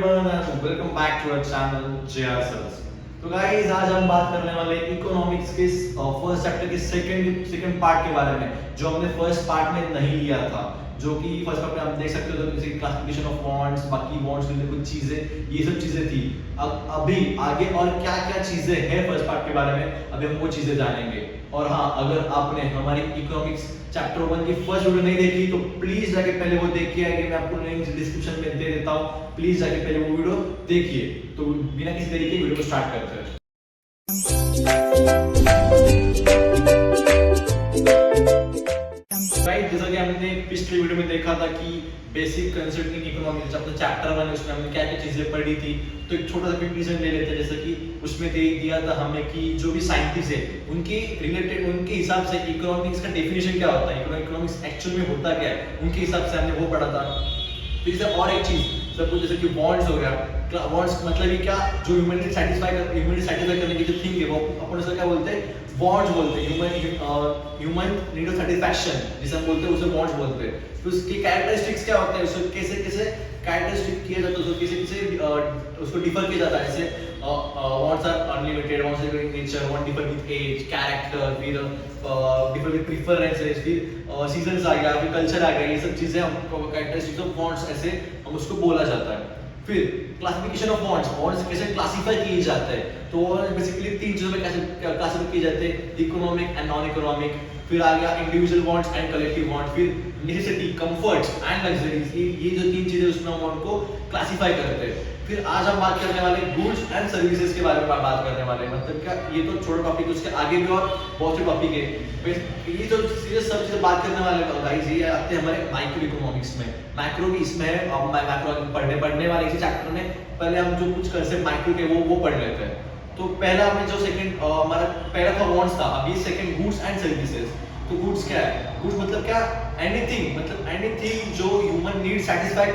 everyone and welcome back to our channel JR Sales। तो guys आज हम बात करने वाले इकोनॉमिक्स के फर्स्ट चैप्टर के सेकंड पार्ट के बारे में, जो हमने फर्स्ट पार्ट में नहीं लिया था। जो कि फर्स्ट पार्ट में आप देख सकते हो, तो जैसे क्लासिफिकेशन ऑफ बॉन्ड्स, बाकी बॉन्ड्स के लिए कुछ चीजें, ये सब चीजें थी। अब अभी आगे और क्या क्या चीजें हैं फर्स्ट पार्ट के बारे में, अभी हम वो चीजें जानेंगे। और हाँ, अगर आपने हमारी इकोनॉमिक्स चैप्टर 1 की फर्स्ट वीडियो नहीं देखी तो प्लीज जाके पहले वो देखिए, आगे मैं आपको लिंक डिस्क्रिप्शन में दे देता हूँ। प्लीज जाके पहले वो वीडियो देखिए। तो बिना किसी तरीके की वीडियो को स्टार्ट करते हैं। राइट, जैसा कि हमने पिछली वीडियो में देखा था कि बेसिक कंसेप्ट इन इकोनॉमिक्स अपना चैप्टर 1 है, उसमें हमने क्या क्या चीजें पढ़ी थी। तो एक छोटा सा कंक्लूजन ले लेते हैं। जैसे कि उसमें दे दिया था हमें कि जो भी साइंटिस्ट है उनके रिलेटेड, उनके हिसाब से इकोनॉमिक्स का डेफिनेशन क्या होता है, इकोनॉमिक्स एक्चुअल में होता क्या है, उनके हिसाब से हमने वो पढ़ा था। फिर जैसे और एक चीज सब कुछ, जैसे कि बॉन्ड्स हो गया। बॉन्ड्स मतलब ये क्या, जो ह्यूमनिटी सेटिस्फाई करने की जो थिंग है वो अपन उसका क्या बोलते हैं, बॉन्ड्स बोलते हैं। ह्यूमन नीड ऑफ सेटिस्फैक्शन जिसे हम बोलते हैं, उसे बॉन्ड्स बोलते हैं। तो उसके कैरेक्टरिस्टिक्स क्या होते हैं, उसको कैसे कैसे कैरेक्टरिस्टिक किया जाता है, उसको कैसे कैसे उसको डिफर किया जाता है। जैसे bonds are unlimited, bonds are in nature, bond differ with age, character, फिर डिफर विद प्रेफरेंसेस, फिर सीजंस आ गया, फिर कल्चर आ गया। ये सब चीजें हम कैरेक्टरिस्टिक्स ऑफ बॉन्ड्स ऐसे हम उसको बोला जाता है। फिर क्लासिफिकेशन ऑफ बॉन्ड्स कैसे क्लासिफाई किए जाते हैं, तो बेसिकली तीन चीजों में कैसे क्लासिफाई किए जाते हैं, इकोनॉमिक एंड नॉन इकोनॉमिक। फिर आ गया individual bonds and collective bond, फिर नेसेसिटी, कंफर्ट्स एंड लग्जरीज। ये जो तीन चीजें उसमें हम उनको क्लासिफाई करते हैं। फिर आज हम बात करने वाले गुड्स एंड सर्विसेज के बारे में बात करने वाले हैं। मतलब क्या, ये तो छोटा टॉपिक है, उसके आगे भी और बहुत से टॉपिक है। ये जो सब चीजें बात करने वाले गाइस, ये आते हैं हमारे माइक्रो इकोनॉमिक्स में। मैक्रो भी इसमें है। अब मैक्रो पढ़ने वाले इसी चैप्टर में पहले हम जो कुछ कंसेप्ट माइक्रो के वो पढ़ लेते हैं। तो पहला हमने जो सेकंड हमारा पहला था बॉन्ड्स था, अभी सेकंड गुड्स एंड सर्विसेज। तो गुड्स क्या है, गुड्स मतलब क्या, एनीथिंग, मतलब एनीथिंग जो ह्यूमन नीड सेटिस्फाई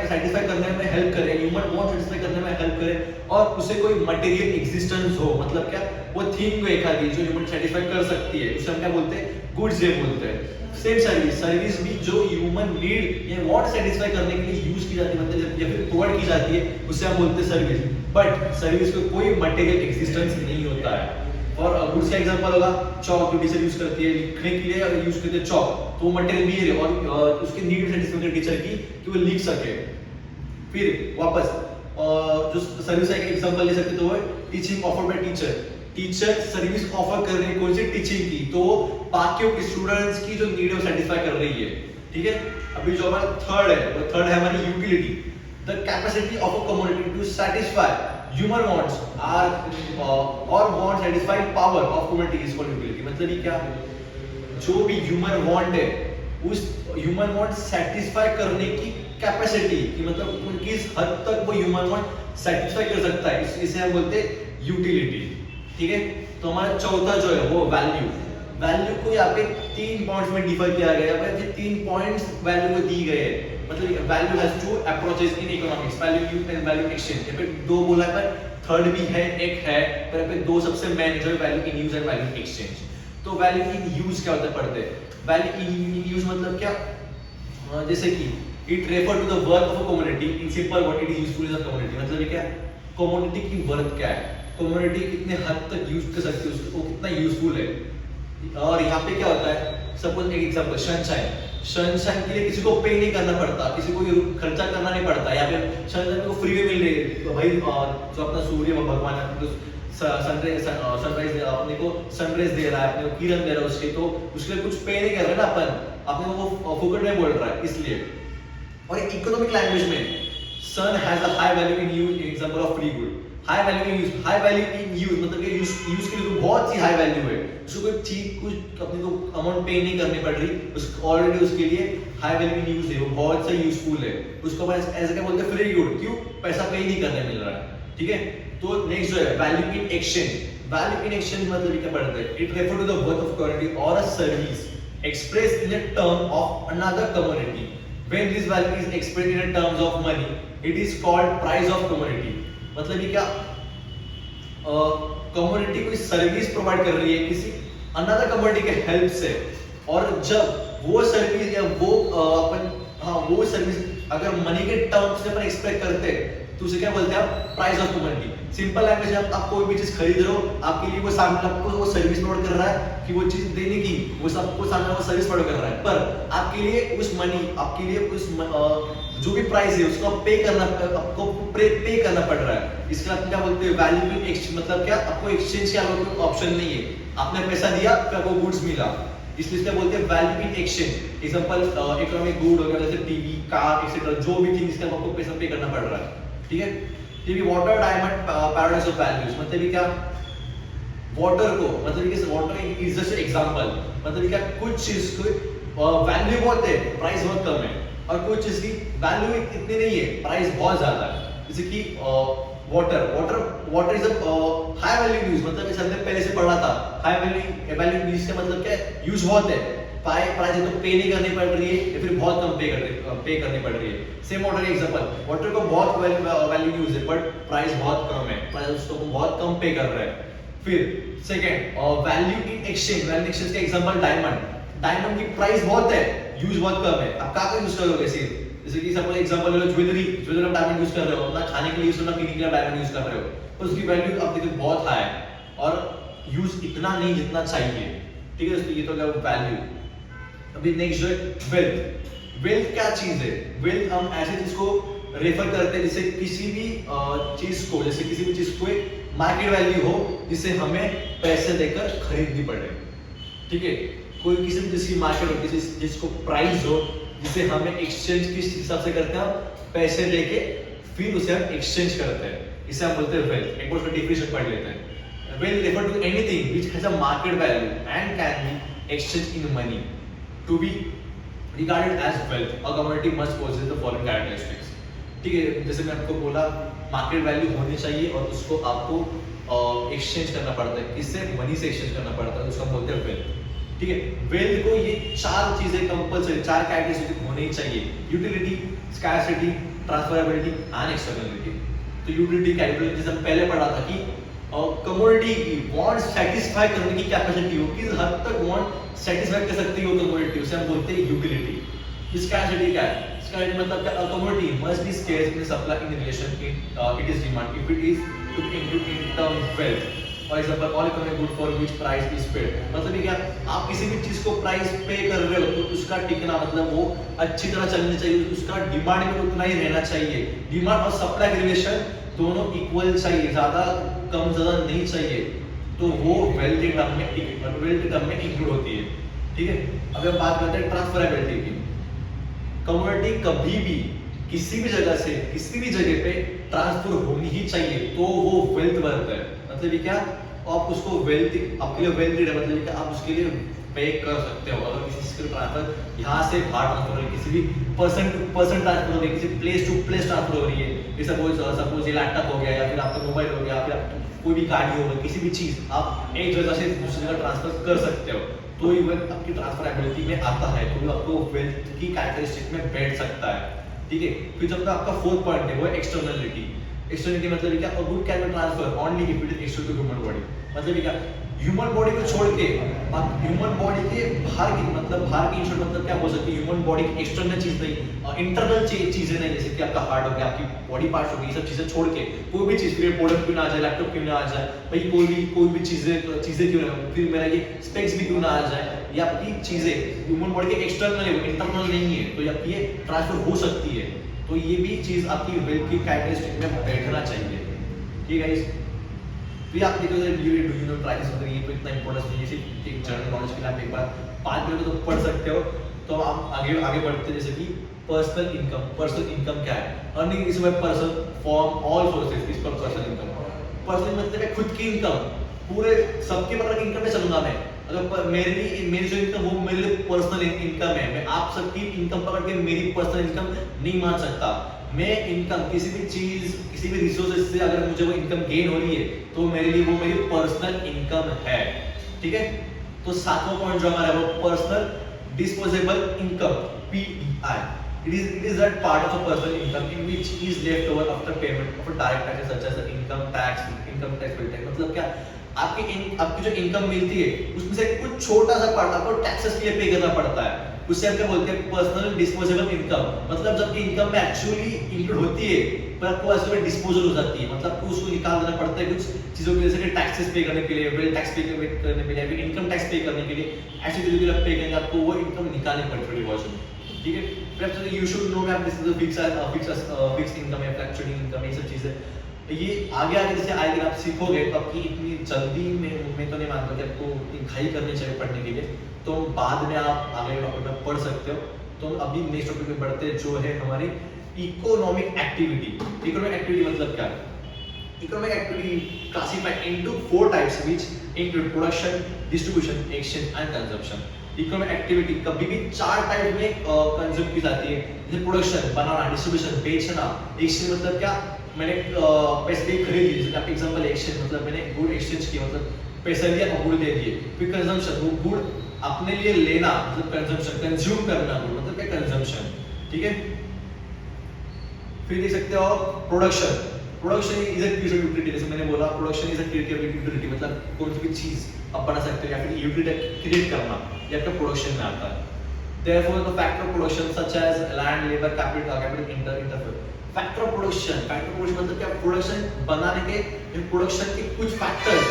करने में हेल्प करे, ह्यूमन वांट सेटिस्फाई करने में हेल्प करे, और उसे कोई मटेरियल एग्जिस्टेंस हो। मतलब क्या, वो थिंग को एक आदि जो ह्यूमन सेटिस्फाई कर सकती है, उसे हम क्या बोलते हैं, गुड्स ये बोलते हैं। सेम सर्विस भी जो ह्यूमन नीड या वांट सेटिस्फाई करने के लिए यूज की जाती है, मतलब या फिर प्रोवाइड की जाती है, उसे हम बोलते हैं सर्विस। बट सर्विस को कोई मटेरियल एग्जिस्टेंस नहीं होता है। और गुड्स का एग्जांपल होगा चॉक, जो टीचर यूज करती है लिखने के लिए, अगर यूज करते हैं चॉक, तो वो मटेरियल भी है और उसकी नीड सेटिस्फाई टीचर की कि वो लिख सके। फिर वापस जो सर्विस का एक एग्जांपल ले सकते, तो वो teaching offered by teacher. Teacher service offer कर रही है कौन सी, टीचिंग की, तो बाकियों के स्टूडेंट्स की जो नीड है सेटिस्फाई कर रही है। ठीक है। अभी जो हमारा थर्ड है, वो थर्ड है हमारी utility. The capacity of a community to satisfy human wants are और want satisfy power of community is called utility. मतलब ये क्या, जो भी ह्यूमन वांट है, उस ह्यूमन वांट सेटिस्फाई करने की कैपेसिटी की, मतलब किस हद तक वो ह्यूमन वांट सेटिस्फाई कर सकता है, इसे हम बोलते हैं यूटिलिटी। ठीक है। तो हमारा चौथा जो है वो वैल्यू को यहाँ पे 3 पॉइंट्स में डिफर किया गया है। ये 3 पॉइंट्स वैल्यू को दी गए हैं। मतलब value has two approaches in economics, value use and value exchange. यहाँ पे 2 बोला है, पर थर्ड भी है, एक है, पर यहाँ पे 2 सबसे मेन जो है value in use and value exchange. तो वैल्यू इन यूज क्या होता है पढ़ते हैं। वैल्यू इन यूज मतलब क्या, जैसे कि it refer to the worth of a community in simple what it is useful in the community. मतलब ये क्या, कम्युनिटी की वर्थ क्या है, कम्युनिटी कितने हद तक यूज कर सकती है, उसको कितना यूजफुल है। और यहाँ पे क्या होता है, सपोज एक एग्जांपल, सनशाइन के लिए किसी को पे नहीं करना पड़ता, किसी को खर्चा करना नहीं पड़ता, या फिर सनशाइन को फ्री में मिल रही है। तो भाई जो अपना सूर्य भगवान है, सनराइज अपने को सनराइज दे रहा है, अपने को किरण दे रहा है उसके, तो उसके लिए कुछ पे नहीं कर रहे ना अपन, अपने को वो फुकट में बोल रहा है, इसलिए। और इकोनॉमिक लैंग्वेज में sun has a high value in use, example of free good. High value in use मतलब कि यूज के लिए तो बहुत सी हाई वैल्यू है, उसको कोई चीज कुछ अपने को अमाउंट पे नहीं करनी पड़ रही, उसको ऑलरेडी उसके लिए हाई वैल्यू इन यूज है, वो बहुत सा यूजफुल है, उसको अपन ऐसे क्या बोलते हैं, फ्री गुड। क्यों, पैसा पे नहीं करने मिल रहा है। ठीक है। तो नेक्स्ट जो है value in exchange. Value in exchange मतलब क्या पढ़ते हैं, it refer to the worth of community और a service expressed in a term of another community. When this value is expressed in terms of money, it is called price of commodity. मतलब ये क्या, community कोई service provide कर रही है किसी another community के हेल्प से, और जब वो सर्विस या वो अपन वो सर्विस अगर मनी के टर्म्स में अपन एक्सपेक्ट करते हैं, तो उसे क्या बोलते हैं आप, price of commodity. Simple language में आप कोई भी चीज खरीद रहे हो, आपके लिए वो सामने आपको वो सर्विस प्रोवाइड कर रहा है कि वो चीज देने की, वो सबको सामने वो सर्विस प्रोवाइड कर रहा है, पर आपके लिए उस मनी, आपके लिए उस जो भी प्राइस है उसको पे करना, आपको पे करना पड़ रहा है। इसके आप क्या बोलते हैं, वैल्यू इन एक्सचेंज, मतलब क्या, आपको एक्सचेंज के अलावा कोई ऑप्शन नहीं है, आपने पैसा दिया फिर आपको गुड्स मिला, इसलिए क्या बोलते हैं value in exchange. Example economic good हो गया जैसे टीवी, कार एक्सेट्रा, जो भी थिंग, इसका आपको पैसा पे करना पड़ रहा है, ठीक है। TV water diamond paradise of values, मतलब ये क्या, वाटर को, मतलब ये वाटर इज जस्ट एग्जांपल, मतलब क्या, कुछ चीज को वैल्यू बहुत है, प्राइस बहुत कम है, और कुछ चीज की वैल्यू इतनी नहीं है, प्राइस बहुत ज्यादा है। जैसे कि water is a high value use, मतलब जैसे हमने पहले से पढ़ा था, हाई वैल्यू यूज का मतलब क्या है, यूज बहुत है, प्राइस तो पे नहीं करनी पड़ रही है या फिर बहुत कम पे करनी पड़ रही है। सेम वाटर का एग्जांपल, वाटर को बहुत वैल्यू यूज है बट प्राइस बहुत कम है, प्राइस उसको बहुत कम पे कर रहा है। फिर second, value in exchange, value in exchange का एग्जांपल डायमंड, डायमंड की प्राइस बहुत है, यूज बहुत कम है, आप क्या यूज करोगे ऐसे, जैसे कि सपोज एग्जांपल ले लो, ज्वेलरी आप डायमंड यूज कर रहे हो, ना खाने के लिए यूज, ना पीने के लिए डायमंड यूज कर रहे हो, तो उसकी वैल्यू आप देखो बहुत हाई है और यूज इतना नहीं जितना चाहिए, ठीक है। ये तो क्या वैल्यू। अभी नेक्स्ट जो है वेल्थ। वेल्थ क्या चीज है, वेल्थ हम ऐसे चीज को रेफर करते हैं जैसे किसी भी चीज को, जैसे किसी भी चीज को एक मार्केट वैल्यू हो जिसे हमें पैसे देकर खरीदनी पड़े, ठीक है। कोई किसी भी चीज की मार्केट हो, किसी जिसको प्राइस हो, जिसे हमें एक्सचेंज किस हिसाब से करते हैं, पैसे देके फिर उसे हम एक्सचेंज करते हैं, इसे हम बोलते हैं वेल्थ। एक बार उसका डेफिनेशन पढ़ लेते हैं। Wealth refer to anything which has a market value and can be exchange in money to be regarded as wealth. A commodity must possess the following characteristics, ठीक है। जैसे मैं आपको बोला, मार्केट वैल्यू होनी चाहिए और उसको आपको एक्सचेंज करना पड़ता है, किससे, मनी से एक्सचेंज करना पड़ता है, उसको बोलते हैं वेल्थ, ठीक है। वेल्थ को ये चार चीजें कंपलसरी, चार कैरेक्टरिस्टिक होनी ही चाहिए, utility, scarcity, transferability and externality. तो यूटिलिटी कैरेक्टरिस्टिक जैसे हम पहले पढ़ा था कि कमोडिटी की वांट सेटिस्फाई करने की कैपेसिटी हो, किस हद तक वांट सेटिस्फाई कर सकती हो कमोडिटी, उसे हम बोलते हैं यूटिलिटी। स्कैर्सिटी क्या है, स्कैर्सिटी मतलब क्या, commodity must be scarce in supply in relation it is demand if it is to be included in term wealth. For example all economic good for which price is paid, मतलब ये क्या, आप किसी भी चीज को प्राइस पे कर रहे हो तो उसका टिकना, मतलब वो अच्छी तरह चलनी चाहिए, उसका डिमांड में उतना ही रहना चाहिए, डिमांड और सप्लाई के रिलेशन दोनों इक्वल चाहिए, ज्यादा कम ज्यादा नहीं चाहिए, तो वो वेल्थ के टर्म में इंक्लूड होती है, ठीक है। अब हम बात करते हैं ट्रांसफरेबिलिटी की। कमोडिटी कभी भी किसी भी जगह से किसी भी जगह पे ट्रांसफर होनी ही चाहिए, तो वो वेल्थ वर्थ है, मतलब ये क्या, आप उसको वेल्थ, आपके लिए वेल्थ है, मतलब कि आप उसके लिए पे कर सकते हो। अगर किसी चीज का ट्रांसफर यहाँ से बाहर ट्रांसफर हो रही है, किसी भी पर्सन टू पर्सन ट्रांसफर हो रही है, किसी प्लेस टू प्लेस ट्रांसफर हो रही है, सपोज ये लैपटॉप हो गया या फिर आपका मोबाइल हो गया, फिर कोई भी गाड़ी हो गई, किसी भी चीज आप एक जगह से दूसरी जगह ट्रांसफर कर सकते हो, तो ये वेल्थ आपकी ट्रांसफरेबिलिटी में आता है, तो आपको वेल्थ की कैरेक्टरिस्टिक में बैठ सकता है, ठीक है। फिर जब आपका फोर्थ पॉइंट है वो है एक्सटर्नलिटी। एक्सटर्नलिटी मतलब क्या, good can be transfer only if it is external to human body, मतलब क्या, ह्यूमन बॉडी को छोड़ के ह्यूमन बॉडी के बाहर की, मतलब बाहर की इंस्ट्रूमेंट, मतलब क्या हो सकती है, ह्यूमन बॉडी की एक्सटर्नल चीज नहीं, इंटरनल चीजें नहीं, जैसे कि आपका हार्ट हो गया, आपकी बॉडी पार्ट्स हो गई, सब चीजें छोड़ के कोई भी चीज, फिर प्रोडक्ट क्यों ना आ जाए, लैपटॉप क्यों ना आ जाए भाई, कोई भी चीजें क्यों ना, फिर मेरा ये स्पेक्स भी क्यों ना आ जाए, ये आपकी चीजें ह्यूमन बॉडी के एक्सटर्नल है, इंटरनल नहीं है, तो आपकी ये ट्रांसफर हो सकती है, तो ये भी चीज आपकी वेल्थ की कैरेक्टरिस्टिक में बैठना चाहिए, ठीक है। फिर आप देखो डू यू नो प्राइस वगैरह, ये तो इतना इंपॉर्टेंस नहीं है, सिर्फ एक जनरल नॉलेज के लिए आप एक बार 5 मिनट तो पढ़ सकते हो। तो आप आगे बढ़ते हैं, जैसे कि पर्सनल इनकम क्या है, earning is by person from all sources is पर पर्सनल इनकम। पर्सनल मतलब है खुद की इनकम, पूरे सबके प्रकार की इनकम पे चलूंगा मैं, अगर मेरी जो इनकम वो मेरे लिए पर्सनल इनकम है, मैं आप सबकी इनकम पकड़ के मेरी पर्सनल इनकम नहीं मान सकता। मैं इनकम किसी भी चीज, किसी भी रिसोर्सेज से अगर मुझे वो इनकम गेन हो रही है, तो मेरे लिए वो मेरी पर्सनल इनकम है, ठीक है। तो सातवां पॉइंट जो हमारा है वो personal disposable income, PDI। It is that part of a personal income in which is left over after payment of a direct taxes such as income tax, bill tax। मतलब क्या, आपकी जो इनकम मिलती है उसमें से कुछ छोटा सा पार्ट आपको टैक्सेस के लिए पे करना पड़ता है, उससे हम क्या बोलते हैं पर्सनल डिस्पोजेबल इनकम। मतलब जब इनकम में एक्चुअली इंक्लूड होती है पर आपको ऐसे में डिस्पोजल हो जाती है, मतलब आपको उसको निकाल देना पड़ता है कुछ चीजों के, जैसे कि टैक्सेस पे करने के लिए, वेल टैक्स पे करने के लिए, फिर इनकम टैक्स पे करने के लिए, ऐसी चीजों के लिए पे करेंगे आपको वो इनकम निकालनी पड़ती है वर्ष में, ठीक है। फिर आप you should know that this is a fix income या फ्लक्चुएटिंग इनकम, ये सब चीजें ये आगे आगे जैसे आएगी आप सीखोगे तो आपकी इतनी जल्दी में तो नहीं मानता कि आपको इतनी घाई करनी चाहिए पढ़ने के लिए, तो बाद में आप आगे टॉपिक में पढ़ सकते हो। तो अभी नेक्स्ट टॉपिक में बढ़ते हैं जो है हमारी इकोनॉमिक एक्टिविटी। इकोनॉमिक एक्टिविटी मतलब क्या है? Economic activity classified into 4 types which include production, distribution, exchange and consumption. Economic activity कभी भी 4 टाइप में कंज्यूम की जाती है, जैसे प्रोडक्शन बनाना, डिस्ट्रीब्यूशन बेचना, एक्सचेंज मतलब क्या, मैंने पैसे दे खरीद ली, जैसे आप एग्जांपल एक्सचेंज मतलब मैंने गुड एक्सचेंज किया, मतलब पैसे दिया और गुड दे दिए। फिर कंजम्पशन, वो गुड अपने लिए लेना मतलब कंजम्पशन, कंज्यूम करना गुड मतलब क्या कंजम्पशन, ठीक है। फिर देख सकते हो production, production is a creative utility, जैसे मैंने बोला production is a creative utility, मतलब कोई भी चीज आप बना सकते हो या फिर यूटिलिटी क्रिएट करना, ये आपका प्रोडक्शन में आता है। Therefore, the factor of production such as land, labor, capital, interfere. Factor of production मतलब क्या, प्रोडक्शन बनाने के प्रोडक्शन के कुछ फैक्टर्स,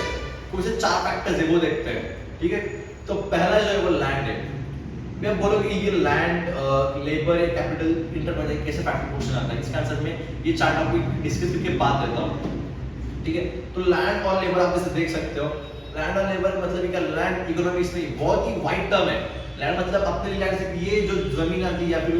कुछ से 4 फैक्टर्स है वो देखते हैं, ठीक है। तो पहला जो है वो लैंड है। मैं बोलोगे ये लैंड, लेबर, कैपिटल, इंटरप्राइज कैसे फैक्टर प्रोडक्शन आता है, इसका आंसर में ये 4 टॉपिक डिस्कस करके बात देता हूँ, ठीक है। तो लैंड और लेबर आप जैसे देख सकते हो, लैंड और लेबर मतलब क्या, लैंड इकोनॉमिक्स में बहुत ही वाइड टर्म है। लैंड मतलब अपने लिए लैंड से ये जो जमीन आती है या फिर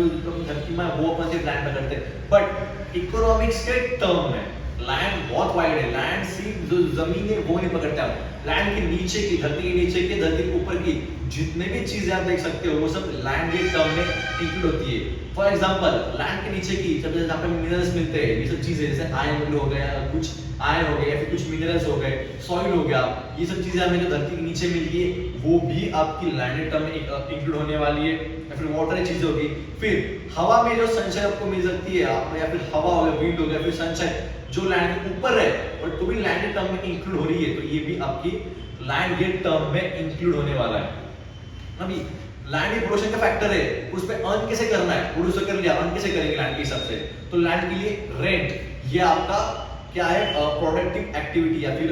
धरती में वो अपन से लैंड करते हैं, बट इकोनॉमिक्स के टर्म में लैंड बहुत वाइड है। लैंड सिर्फ जो जमीन है वो नहीं पकड़ता है, लैंड के नीचे की, धरती के नीचे की, धरती के ऊपर की जितने भी चीजें आप देख सकते हो वो सब लैंड के टर्म में इंक्लूड होती है। फॉर एग्जांपल लैंड के नीचे की जब जहाँ पे मिनरल्स मिलते हैं, ये सब चीजें जैसे आयरन हो गया, कुछ आयरन हो गया या फिर कुछ मिनरल्स हो गए, सॉइल हो गया, ये सब चीजें हमें जो धरती के नीचे मिलती है वो भी आपकी लैंड टर्म में इंक्लूड होने वाली है। या फिर वाटर चीजें होगी। फिर हवा में जो सनशाइन आपको मिल सकती है आप, या फिर हवा हो गया, विंड हो गया, फिर सनशाइन जो लैंड के ऊपर है और तो भी लैंड टर्म में इंक्लूड हो रही है, तो ये भी आपकी लैंड के टर्म में इंक्लूड होने वाला है। अभी लैंड ये प्रोडक्शन का फैक्टर है, उस पे अर्न कैसे करना है, प्रोड्यूस कर लिया, अर्न कैसे करेंगे लैंड के हिसाब से, तो लैंड के लिए रेंट, ये आपका क्या है, प्रोडक्टिव एक्टिविटी या फिर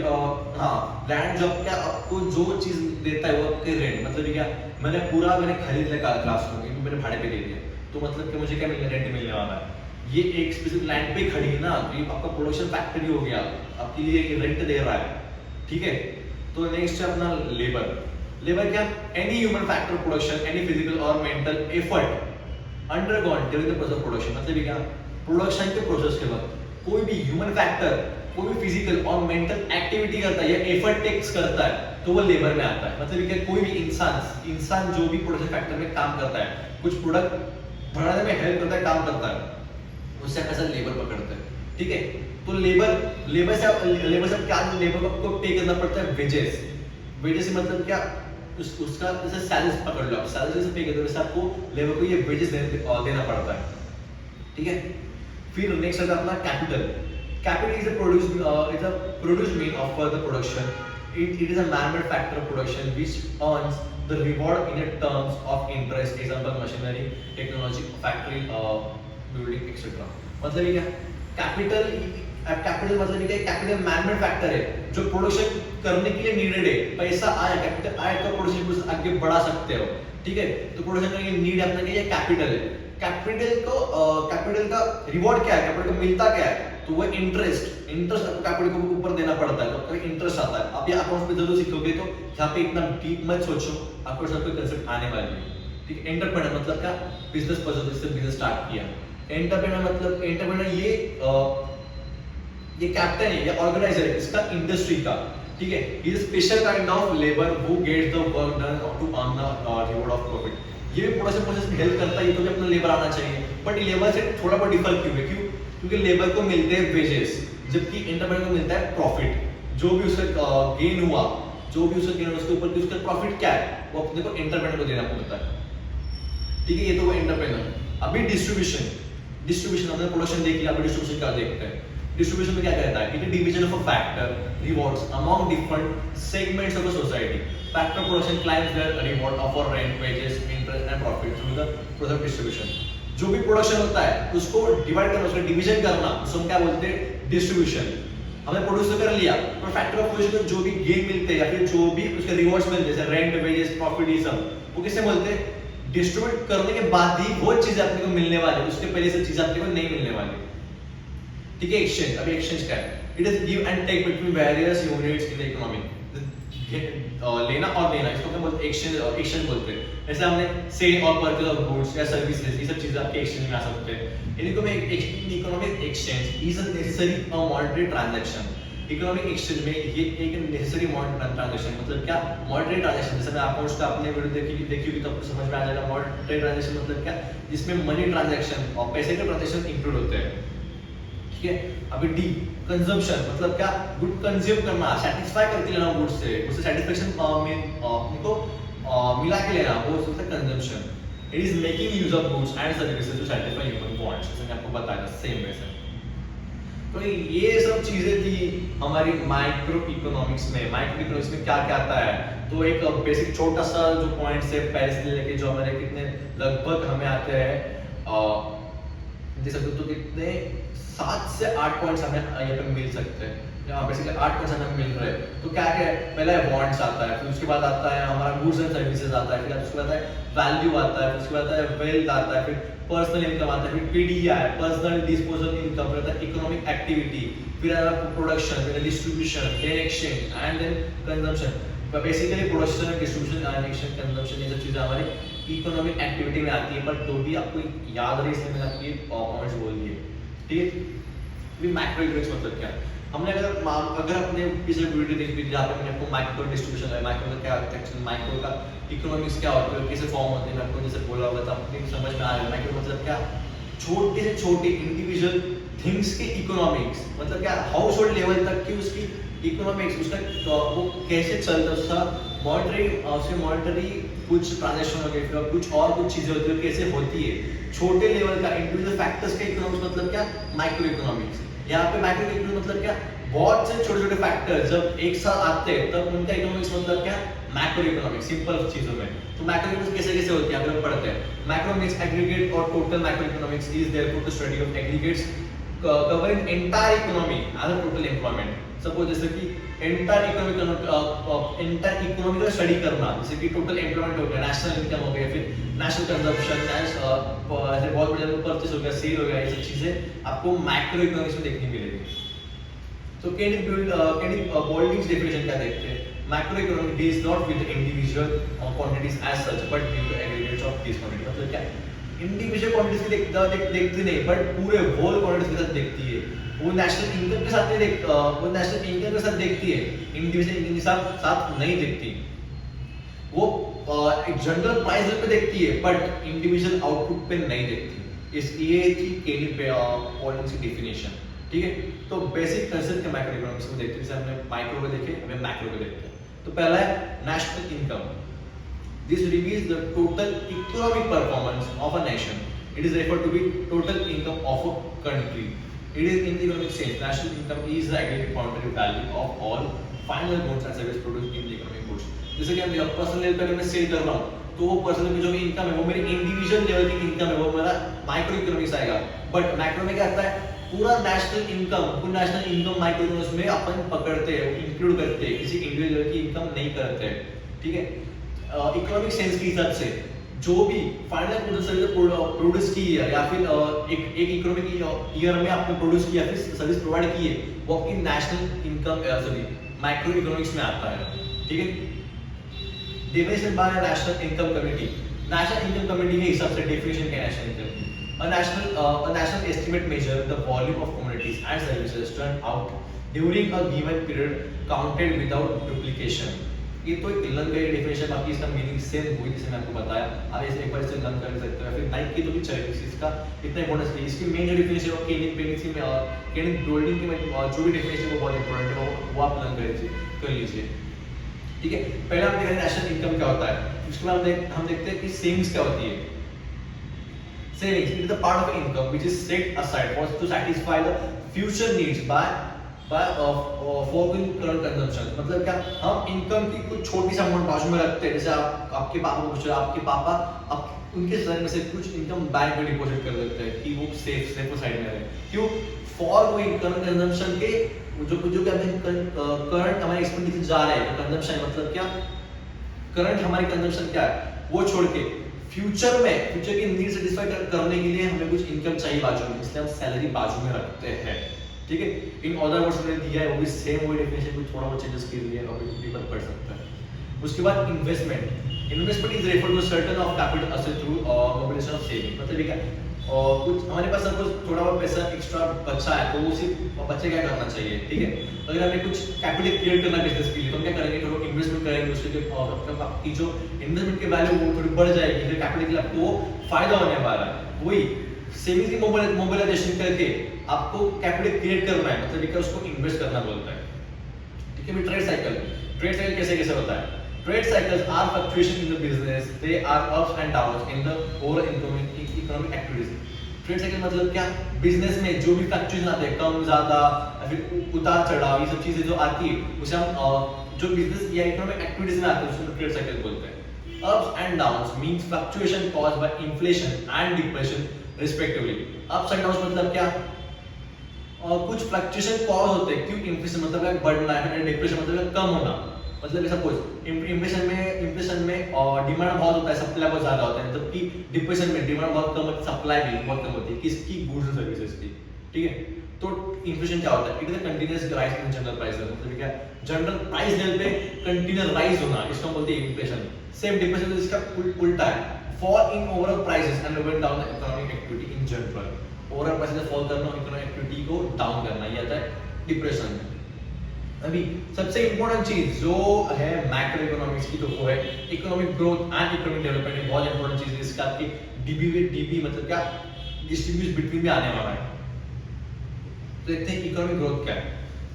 लैंड जो क्या आपको जो चीज देता है वो आपके रेंट, मतलब क्या, मैंने खरीद लिया क्लास को, मैंने भाड़े पे दे दिया, तो मतलब कि मुझे क्या मिलने, रेंट मिलने वाला है। ये एक स्पेसिफिक लैंड पे खड़ी है ना, तो ये आपका प्रोडक्शन फैक्टरी हो गया, आपके लिए रेंट दे रहा है, ठीक है। तो नेक्स्ट है अपना लेबर। लेबर क्या, any human factor production, any physical और mental effort undergone during the process of production, मतलब क्या, प्रोडक्शन के प्रोसेस के वक्त कोई भी ह्यूमन फैक्टर, कोई भी फिजिकल और मेंटल एक्टिविटी करता है या एफर्ट टेक्स करता है तो वो लेबर में आता है। मतलब क्या, कोई भी इंसान जो भी प्रोडक्शन फैक्टर में काम करता है, कुछ प्रोडक्ट बनाने में हेल्प करता है, काम करता है, उससे पैसा लेबर पकड़ते हैं, ठीक है। तो लेबर से क्या, लेबर को पे करना पड़ता है वेजेस। वेजेस मतलब क्या, उसका जैसे सैलरी पकड़ लो आप, सैलरी से पे करते हो, वैसे आपको लेबर को ये वेजेस देना पड़ता है, ठीक है। फिर नेक्स्ट है अपना capital. Capital is a produce mean of the production, it is a man-made factor of production which earns the reward in a terms of interest, example machinery, technology, factory, building, etc. मतलब क्या, capital मतलब क्या, capital man-made factor है जो production करने के लिए needed है। पैसा आया, कैपिटल आया तो प्रोडक्शन को आगे बढ़ा सकते हो, ठीक है। तो प्रोडक्शन करने के नीड अपना क्या, कैपिटल है। कैपिटल का रिवॉर्ड क्या है, कैपिटल को मिलता क्या है, तो वो इंटरेस्ट आपको कैपिटल को ऊपर देना पड़ता है, तो आपका इंटरेस्ट आता है। आप ये अकाउंट्स में जरूर सीखोगे, तो यहाँ पे इतना डीप मत सोचो, आपको सब कोई कांसेप्ट आने वाली है, ठीक है। एंटरप्रेन्योर मतलब क्या, बिजनेस पर्सन से बिजनेस स्टार्ट किया। एंटरप्रेन्योर मतलब ये कैप्टन है या ऑर्गेनाइजर है इसका इंडस्ट्री का, ठीक है। ये special kind of labour who gets the work done to earn the reward of profit. ये भी प्रोडक्शन प्रोसेस में हेल्प करता है, ये तो भी अपना लेबर आना चाहिए, बट लेबर से थोड़ा बहुत डिफर क्यों है, क्योंकि लेबर को मिलते हैं वेजेस, जबकि एंटरप्रेन्योर को मिलता है प्रॉफिट। जो भी उसका गेन हुआ, उसके ऊपर की उसका प्रॉफिट क्या है वो अपने को एंटरप्रेन्योर को देना पड़ता है, ठीक है। ये तो वो एंटरप्रेन्योर। अभी डिस्ट्रीब्यूशन हमने प्रोडक्शन देख लिया, अभी डिस्ट्रीब्यूशन क्या देखते हैं। डिस्ट्रीब्यूशन में क्या कहता है, it is division of a factor rewards among different segments of a society. Factor production claims their reward of rent, wages, interest and profit through the product distribution. जो भी प्रोडक्शन होता है उसको डिवाइड करना, उसका डिवीजन करना, उसको हम क्या बोलते हैं, डिस्ट्रीब्यूशन। हमने प्रोड्यूस तो कर लिया, पर फैक्टर ऑफ पोजीशन में जो भी गेन मिलते हैं या फिर जो भी उसके रिवॉर्ड्स मिलते हैं, जैसे रेंट, वेजेस, प्रॉफिट, ये सब, वो किससे बोलते हैं, डिस्ट्रीब्यूट करने के बाद ही वो चीज अपने को मिलने वाली, उसके पहले से चीज अपने को नहीं मिलने वाली। ठीक है, एक्सचेंज। अभी एक्सचेंज क्या है, it is give and take between various units in the economy. लेना और देना, इसको क्या बोलते हैं, एक्सचेंज, एक्सचेंज बोलते हैं। जैसे हमने सेल और परचेज ऑफ गुड्स या सर्विसेज, ये सब चीजें आपके एक्सचेंज में आ सकते हैं। Economic exchange is a necessary monetary transaction. Economic exchange में ये एक नेसेसरी मॉनेटरी ट्रांजैक्शन, मतलब क्या, मॉनेटरी ट्रांजैक्शन। जैसे मैं अकाउंट्स का अपने वीडियो देखी होगी तो आपको समझ में आ जाएगा मॉनेटरी ट्रांजैक्शन मतलब क्या, जिसमें मनी ट्रांजैक्शन और पैसे के ट्रांजैक्शन इंक्लूड होते हैं। ठीक है, अभी डी, कंजम्पशन, मतलब क्या, गुड कंज्यूम करना, सैटिस्फाई करके लेना गुड से, उससे सैटिस्फैक्शन में उनको मिला के लेना, वो होता है consumption. It is making use of goods and services to satisfy human wants, जैसे मैं आपको बताया सेम वैसे। तो ये सब चीजें थी हमारी माइक्रो इकोनॉमिक्स में। माइक्रो इकोनॉमिक्स में क्या क्या आता है, तो एक बेसिक छोटा सा जो पॉइंट्स है पेरिस से लेके जो हमारे कितने लगभग हमें आते हैं, देख सकते हो तो कितने 7 से 8 पॉइंट्स हमें यहाँ पे मिल सकते हैं। यहाँ बेसिकली 8 पॉइंट्स हमें मिल रहे हैं। तो क्या क्या है, पहला है वांट्स आता है, फिर उसके बाद आता है हमारा गुड्स एंड सर्विसेज आता है, फिर उसके बाद है वैल्यू आता है, फिर उसके बाद है वेल्थ आता है, फिर पर्सनल इनकम आता है, फिर पीडीआई है, पर्सनल डिस्पोजल इनकम, फिर आता है इकोनॉमिक एक्टिविटी, फिर आता है प्रोडक्शन, फिर distribution, then exchange and then consumption. Basically production, distribution and exchange, consumption, ये सब चीजें हमारी इकोनॉमिक एक्टिविटी में आती है। बट तो भी आपको याद रहे, इसलिए मैंने आपको ये पॉइंट्स बोल दिए। ठीक है, अभी मैक्रो इकोनॉमिक्स मतलब क्या है, हमने अगर अपने पिछले वीडियो देखी जहाँ पे मैंने आपको माइक्रो डिस्ट्रीब्यूशन है, माइक्रो का क्या होता है, माइक्रो का इकोनॉमिक्स क्या होता है, कैसे फॉर्म होते हैं, मैं आपको जैसे बोला होगा तो आपको समझ में आ रहा है। माइक्रो मतलब क्या, छोटे से छोटे इंडिविजुअल थिंग्स के इकोनॉमिक्स, मतलब क्या, हाउस होल्ड लेवल तक की उसकी इकोनॉमिक्स, उसका वो कैसे चलता है, उसका मॉनेटरी कुछ ट्रांजैक्शन हो गए, फिर कुछ और कुछ चीजें होती है, कैसे होती है, छोटे लेवल का इंडिविजुअल फैक्टर्स का इकोनॉमिक्स मतलब क्या, माइक्रो इकोनॉमिक्स। यहाँ पे माइक्रो इकोनॉमिक्स मतलब क्या, बहुत से छोटे छोटे फैक्टर्स जब एक साथ आते हैं तब उनका इकोनॉमिक्स मतलब क्या, मैक्रो इकोनॉमिक्स, सिंपल चीजों में। तो मैक्रो इकोनॉमिक्स कैसे कैसे होती है अगर हम पढ़ते हैं, मैक्रोइकोनॉमिक्स एग्रीगेट और total macroeconomics is therefore the study of aggregates covering entire economy as a total employment. Suppose जैसे कि एंटायर इकोनॉमी का स्टडी करना, जैसे कि टोटल एम्प्लॉयमेंट हो गया, नेशनल इनकम हो गया, फिर नेशनल कंजम्पशन, ऐसे बहुत बड़े परचेस हो गया, सेल हो गया, ये सब चीजें आपको मैक्रो इकोनॉमिक्स में देखने मिलेगी। तो केनिक बोल्डिंग्स डेफिनेशन क्या देखते हैं, macroeconomic deals not with individual quantities as such but with the aggregates of these quantities. मतलब क्या, इंडिविजुअल क्वांटिटीज की देखती नहीं, बट पूरे होल क्वांटिटीज के साथ देखती है। वो नेशनल इनकम के साथ नहीं देखती, वो नेशनल इनकम के साथ देखती है, इंडिविजुअल इनकम के साथ नहीं देखती। वो एक जनरल प्राइस पे देखती है बट इंडिविजुअल आउटपुट पे नहीं देखती। इस ये थी केनिक बोल्डिंग्स की डेफिनेशन। ठीक है, तो बेसिक कंसेप्ट के मैक्रो इकोनॉमिक्स को देखते हैं, जैसे हमने माइक्रो को देखे, हमें मैक्रो को देखते हैं। तो पहला है national income. This reveals the total economic performance of a nation. It is referred to be total income of a country. It is in the economic sense national income is the aggregate monetary value of all final goods and service produced in the economic goods. जैसे कि हम personal level पे मैं cell कर रहा हूं, तो वो पर्सनल की जो भी इनकम है वो मेरी इंडिविजुअल लेवल की इनकम है, वो मेरा माइक्रो इकोनॉमिक्स आएगा। बट मैक्रो में क्या आता है, पूरा नेशनल इनकम माइक्रो इकोनॉमिक्स में अपन पकड़ते हैं, इंक्लूड करते हैं, किसी इंडिविजुअल की इनकम नहीं करते हैं। ठीक है, इकोनॉमिक सेंस के हिसाब से जो भी फाइनल गुड्स सर्विस प्रोड्यूस की है या फिर एक इकोनॉमिक ईयर में आपने प्रोड्यूस किया फिर सर्विस प्रोवाइड की है, वो आपकी नेशनल इनकम माइक्रो इकोनॉमिक्स में आता है। ठीक है, definition bye national income committee. National income committee के हिसाब से डेफिनेशन क्या है नेशनल इनकम की, a national estimate measure the volume of commodities and services turned out during a given period counted without duplication। ये तो एक लर्न गई डेफिनेशन, बाकी इसका मीनिंग सेम हुई जैसे मैं आपको बताया। आप इसे एक बार से लर्न कर सकते हो, फिर नाइक की तो भी चलेगी, इसका इतना इंपॉर्टेंस नहीं। इसकी मेन डेफिनेशन है केनिक बोल्डिंग की जो भी डेफिनेशन वो बहुत इंपॉर्टेंट है, वो आप लर्न कर लीजिए। ठीक है, पहले हम देखेंगे नेशनल इनकम क्या होता है, उसके बाद हम देखते हैं कि सेविंग्स क्या होती है। Savings, it is the part of income which is set aside for to satisfy the future needs by by forgoing current consumption, मतलब क्या, हम इनकम की कुछ छोटी सी अमाउंट बाजू में रखते हैं, जैसे आप आपके पापा को पूछ रहे हो, आपके पापा आप उनके सैलरी में से कुछ इनकम बैंक में डिपॉजिट कर देते हैं कि वो सेफ साइड में रहे। क्यों? फॉरगोइंग करंट कंजम्पशन के जो जो क्या करंट हमारे एक्सपेंडिचर जा रहे हैं, कंजम्पशन मतलब क्या, करंट हमारी कंजम्पशन क्या है वो छोड़ के फ्यूचर की नीड सेटिस्फाई करने के लिए हमें कुछ इनकम चाहिए बाजू में, इसलिए हम सैलरी बाजू में रखते हैं। ठीक है, इन अदर वर्ड्स मैंने दिया है, वो भी सेम वही डेफिनेशन में थोड़ा बहुत चेंजेस कर लिए और भी पढ़ सकते हैं। उसके बाद investment is refer to certain of capital asset through mobilisation of saving, मतलब ये क्या, और कुछ हमारे पास सपोज थोड़ा बहुत पैसा एक्स्ट्रा बचा है तो उसी बच्चे क्या करना चाहिए, ठीक है, अगर हमें कुछ कैपिटल क्रिएट करना बिजनेस के लिए तो हम क्या करेंगे, थोड़ा इन्वेस्टमेंट करेंगे, उसके आपकी जो इन्वेस्टमेंट की वैल्यू वो थोड़ी बढ़ जाएगी, फिर कैपिटल के लिए आपको फायदा होने वाला है। वही सेविंग्स की मोबिलाइजेशन करके आपको कैपिटल क्रिएट करना है, मतलब क्या, उसको इन्वेस्ट करना बोलता है। ठीक है, ट्रेड साइकिल कैसे कैसे होता है? Trade cycles are fluctuation in the business. They are ups and downs in the overall economic activities. Trade cycle मतलब क्या? बिजनेस में जो भी फ्लक्चुएशन आते हैं, कम ज्यादा या फिर उतार चढ़ाव, ये सब चीजें जो आती है उसे हम जो बिजनेस या इकोनॉमिक एक्टिविटीज में आते हैं उसको ट्रेड साइकिल बोलते हैं। Ups and downs means fluctuation caused by inflation and depression respectively. Ups and downs मतलब क्या? कुछ फ्लक्चुएशन कॉज होते हैं, क्यों? इन्फ्लेशन मतलब बढ़ना है, डिप्रेशन मतलब कम होना, मतलब सपोज इन्फ्लेशन में डिमांड बहुत होता है, सप्लाई बहुत ज्यादा होता है, जबकि डिप्रेशन में डिमांड बहुत कम होती है, सप्लाई भी बहुत कम होती है, किसकी? गुड्स एंड सर्विसेज की। ठीक है, तो इन्फ्लेशन क्या होता है? It is a continuous rise in general prices, मतलब क्या, जनरल प्राइस लेवल पे कंटीन्यूअस राइज होना, इसको हम बोलते हैं इन्फ्लेशन। सेम डिप्रेशन इसका उल्टा है, fall in overall prices and lower down the economic activity in general. Overall prices fall करना, इकोनॉमिक एक्टिविटी को डाउन करना, ये आता है डिप्रेशन में। अभी सबसे इंपॉर्टेंट चीज जो है मैक्रो इकोनॉमिक्स की, तो वो है economic growth and economic development. बहुत इंपॉर्टेंट चीज है इसका, आपकी डीबी मतलब क्या, डिस्ट्रीब्यूट बिटवीन में आने वाला है। तो देखते हैं इकोनॉमिक ग्रोथ क्या है।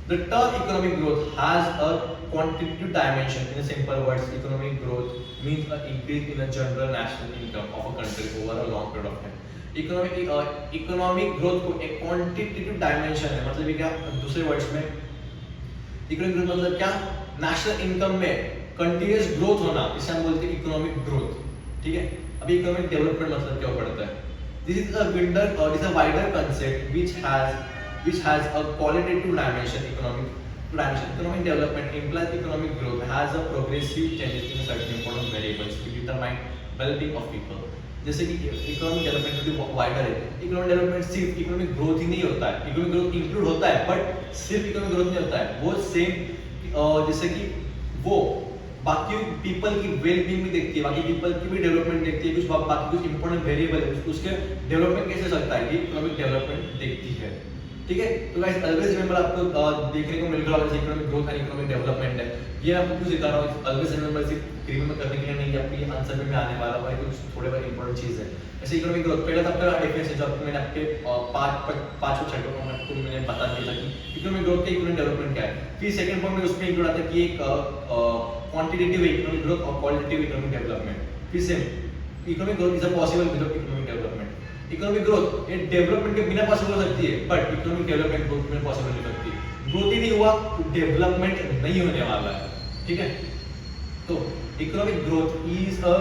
The term economic growth has a quantitative dimension. In simple words, economic growth means a increase in the general national income of a country over a long period of time. Economic growth को एक quantitative dimension है, मतलब ये क्या, दूसरे words में economic growth मतलब क्या, नेशनल इनकम में कंटीन्यूअस ग्रोथ होना, इसे हम बोलते हैं इकोनॉमिक ग्रोथ। ठीक है, अभी इकोनॉमिक डेवलपमेंट मतलब क्या पड़ता है? This is a wider concept which has a qualitative dimension. Economic development implies economic growth has a progressive changes in certain important variables to determine well-being of people. जैसे कि economic development जो wider है, economic development सिर्फ economic growth ही नहीं होता है, economic growth include होता है, बट सिर्फ इकोनॉमिक ग्रोथ नहीं होता है, वो सेम जैसे कि वो बाकी पीपल की वेलबींग भी देखती है, बाकी पीपल की भी डेवलपमेंट देखती है, कुछ बाकी कुछ इंपॉर्टेंट वेरिएबल है उसके डेवलपमेंट कैसे सकता है, ये इकोनॉमिक डेवलपमेंट देखती है। ठीक है, तो गाइस ऑलवेज रिमेंबर, आपको देखने को मिल रहा होगा economic growth and economic development है, ये आपको क्यों सिखा रहा हूँ, ऑलवेज रिमेंबर सिर्फ रिमेंबर करने के लिए नहीं, आपके आंसर में आने वाला है कुछ थोड़े बहुत इंपॉर्टेंट चीज है। जैसे इकोनॉमिक ग्रोथ, पहले तो आपका डेफिनेशन जो आपको मैंने आपके पांच चैप्टर में आपको मैंने बता दिया था कि इकोनॉमिक ग्रोथ का इकोनॉमिक डेवलपमेंट क्या है। फिर सेकंड पॉइंट में उसमें इंक्लूड आता है कि एक क्वांटिटेटिव इकोनॉमिक ग्रोथ और क्वालिटेटिव इकोनॉमिक डेवलपमेंट। फिर same economic growth is possible without economic development. Economic growth ये डेवलपमेंट के बिना पॉसिबल हो सकती है, बट इकोनॉमिक डेवलपमेंट ग्रोथ के बिना पॉसिबल नहीं सकती। ग्रोथ ही नहीं हुआ तो डेवलपमेंट नहीं होने वाला है। ठीक है, तो economic growth is a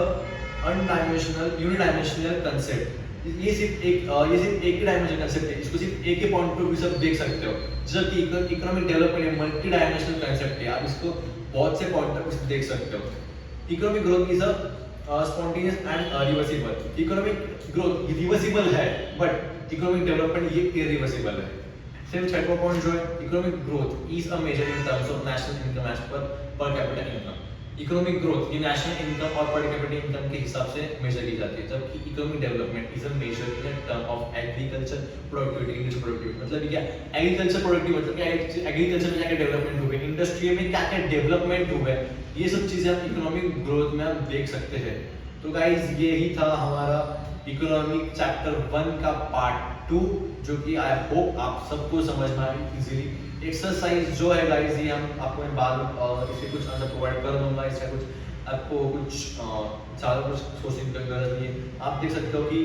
undimensional unidimensional concept. ये सिर्फ एक ही डायमेंशनल कांसेप्ट है, इसको सिर्फ एक ही पॉइंट ऑफ व्यू से आप देख सकते हो, जबकि economic development multi dimensional concept है, आप इसको बहुत से पॉइंट ऑफ व्यू से देख सकते हो। Economic growth is a spontaneous and reversible. Economic growth reversible है, बट इकोनॉमिक डेवलपमेंट ये इरिवर्सिबल है। सेम छठवां पॉइंट जो है, economic growth is a major in terms of national income as per capita income. Economic growth ये national income और per capita income के हिसाब से मेजर की जाती है, जबकि economic development is a major in term of agriculture productivity, industrial productivity. मतलब क्या, एग्रीकल्चर प्रोडक्टिविटी मतलब क्या, एग्रीकल्चर में क्या क्या डेवलपमेंट हुए, इंडस्ट्री में क्या क्या डेवलपमेंट हुए, ये सब चीजें आप इकोनॉमिक ग्रोथ में आप देख सकते हैं। तो गाइस ये ही था हमारा इकोनॉमिक चैप्टर 1 का पार्ट 2, जो कि आई होप आप सबको समझ में आई इजीली। एक्सरसाइज जो है गाइस ये हम आपको मैं बाद में इसे कुछ आंसर प्रोवाइड कर दूंगा, इसका कुछ आपको कुछ ज़्यादा कुछ सोचने की जरूरत नहीं है। आप देख सकते हो कि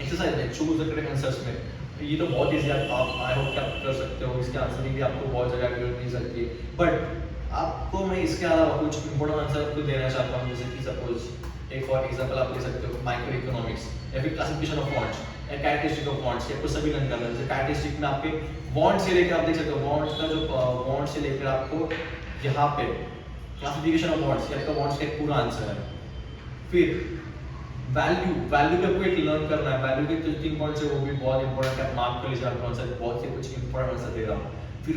एक्सरसाइज में चूज द करेक्ट आंसर्स में ये तो बहुत ईजी आप आई होप कि आप कर सकते हो, इसके आंसर भी आपको बहुत जगह अवेलेबल मिल सकती है। बट आपको मैं इसके अलावा कुछ इंपॉर्टेंट आंसर आपको देना चाहता हूँ, जैसे कि सपोज एक और एग्जांपल आप ले सकते हो माइक्रो इकोनॉमिक्स या फिर क्लासिफिकेशन ऑफ फॉन्ट्स या कैरेक्टरिस्टिक ऑफ फॉन्ट्स, आपको सभी लर्न करना है। जैसे कैरेक्टरिस्टिक में आपके बॉन्ड से लेकर आप देख सकते हो, बॉन्ड्स का जो बॉन्ड से लेकर आपको यहाँ पे क्लासिफिकेशन ऑफ बॉन्ड्स, ये आपका बॉन्ड्स का एक पूरा आंसर है। फिर वैल्यू वैल्यू पे आपको एक लर्न करना है, वैल्यू के जो 3 पॉइंट्स है वो भी बहुत इंपॉर्टेंट है, आप मार्क कर लीजिए, आपको आंसर बहुत से कुछ इंपॉर्टेंट आंसर दे रहा हूँ। फिर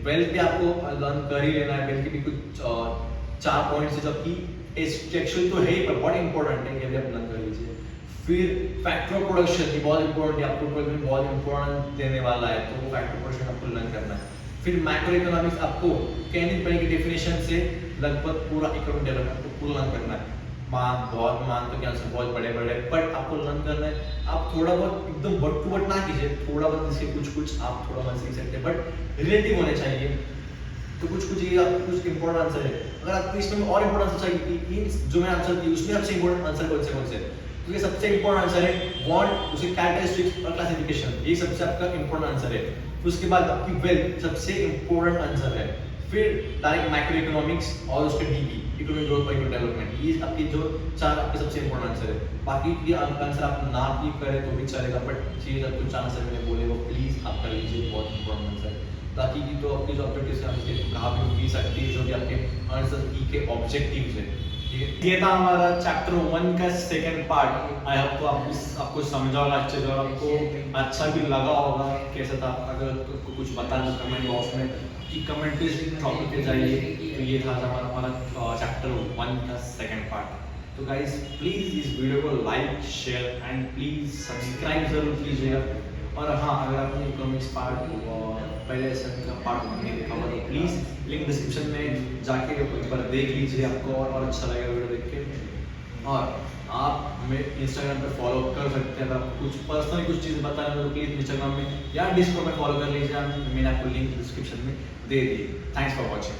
वेल्थ भी आपको लर्न कर ही लेना है, वेल्थ के भी कुछ 4 पॉइंट्स है, जबकि एक्चुअली तो है ही पर बहुत इंपॉर्टेंट है, ये भी आप लर्न कर लीजिए। फिर फैक्टर ऑफ प्रोडक्शन, ये बहुत इंपॉर्टेंट है, आपको 12 में बहुत इंपॉर्टेंट देने वाला है, तो वो फैक्टर प्रोडक्शन आपको लर्न करना है। फिर मैक्रो इकोनॉमिक्स आपको केनिन पेनी की डेफिनेशन से लगभग पूरा इकोनॉमिक डेवलपमेंट आपको पूरा लर्न करना है। मान तो क्या आंसर बहुत बड़े बड़े, बट आपको लर्न करना है। आप थोड़ा बहुत एकदम वर्ड टू वर्ड ना कीजिए, थोड़ा बहुत इसके कुछ आप थोड़ा बहुत सीख सकते हैं, बट रिलेटिव होने चाहिए। तो कुछ ये आपको कुछ इंपॉर्टेंट आंसर है। अगर आपको इसमें और इंपॉर्टेंट आंसर चाहिए कि जो मैं आंसर दी उसमें सबसे इंपॉर्टेंट आंसर कौन से, तो ये सबसे इंपॉर्टेंट आंसर है बॉन्ड, उसके कैरेक्टरिस्टिक्स और क्लासिफिकेशन, ये सबसे आपका इंपॉर्टेंट आंसर है। तो उसके बाद आपकी वेल्थ सबसे इंपॉर्टेंट आंसर है। फिर डायरेक्ट मैक्रो इकोनॉमिक्स और उसके डीपी इकोनॉमिक ग्रोथ और इकोनॉमिक डेवलपमेंट, ये आपके जो 4 आपके सबसे इंपॉर्टेंट आंसर है। बाकी ये आंसर आप ना क्लिक करें तो भी चलेगा, बट ये जो 4 आंसर मैंने बोले वो प्लीज आप कर लीजिए, बहुत इंपॉर्टेंट आंसर है। बाकी की तो आपके जो ऑब्जेक्टिव्स हैं उसके कहाँ भी उनकी सकती है, जो भी आपके आंसर की के ऑब्जेक्टिव्स है। ये था हमारा चैप्टर 1 का सेकंड पार्ट। आई होप तो आपको समझा होगा अच्छे से और आपको अच्छा भी लगा होगा कैसा था। अगर तो कुछ बताना कमेंट बॉक्स में कि कमेंट पे टॉपिक पे जाइए। तो ये था हमारा चैप्टर 1 का सेकंड पार्ट। तो गाइस प्लीज़ इस वीडियो को like share and please subscribe जरूर कीजिएगा। और हाँ, अगर आपने इकोनॉमिक्स पार्ट पहले सेशन का पार्ट नहीं देखा हुआ तो प्लीज़ लिंक डिस्क्रिप्शन में जाके एक बार देख लीजिए, आपको और अच्छा लगेगा वीडियो देख के। और आप हमें इंस्टाग्राम पे फॉलो कर सकते हैं, अगर आपको कुछ पर्सनली कुछ चीज़ बताना है तो प्लीज़ इंस्टाग्राम में या डिस्कॉर्ड में फॉलो कर लीजिए, मैंने आपको लिंक डिस्क्रिप्शन में दे दी। Thanks for watching.